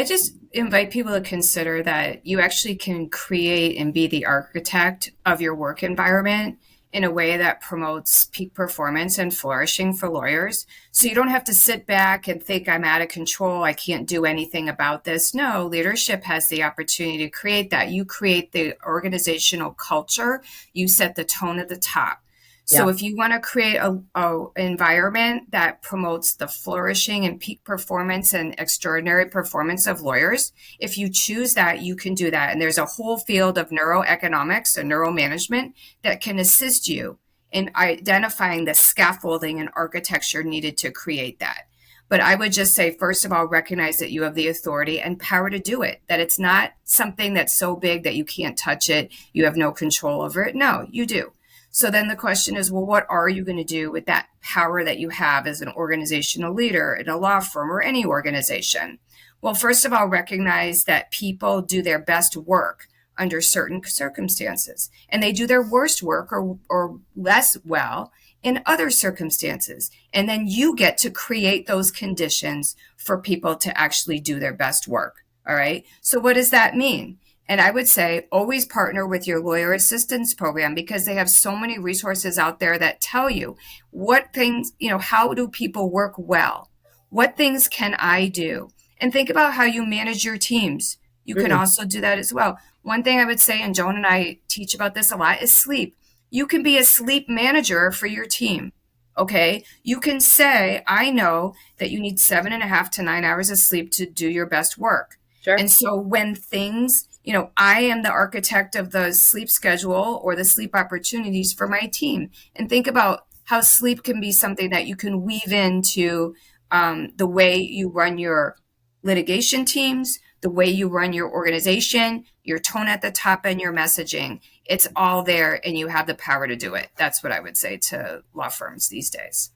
I just invite people to consider that you actually can create and be the architect of your work environment in a way that promotes peak performance and flourishing for lawyers. So you don't have to sit back and think, I'm out of control, I can't do anything about this. No, leadership has the opportunity to create that. You create the organizational culture, you set the tone at the top. So Yeah. if you want to create a environment that promotes the flourishing and peak performance and extraordinary performance of lawyers, if you choose that, you can do that. And there's a whole field of neuroeconomics and neuromanagement that can assist you in identifying the scaffolding and architecture needed to create that. But I would just say, first of all, recognize that you have the authority and power to do it, that it's not something that's so big that you can't touch it, you have no control over it. No, you do. So then the question is, well, what are you going to do with that power that you have as an organizational leader in a law firm or any organization? Well, first of all, recognize that people do their best work under certain circumstances, and they do their worst work or less well in other circumstances. And then you get to create those conditions for people to actually do their best work. All right. So what does that mean? And I would say always partner with your lawyer assistance program because they have so many resources out there that tell you what things, how do people work well? What things can I do? And think about how you manage your teams. You can Mm, also do that as well. One thing I would say, and Joan and I teach about this a lot, is sleep. You can be a sleep manager for your team. Okay. You can say, I know that you need 7.5 to 9 hours of sleep to do your best work. sure. And so when things, I am the architect of the sleep schedule or the sleep opportunities for my team. And think about how sleep can be something that you can weave into the way you run your litigation teams, the way you run your organization, your tone at the top, and your messaging. It's all there, and you have the power to do it. That's what I would say to law firms these days.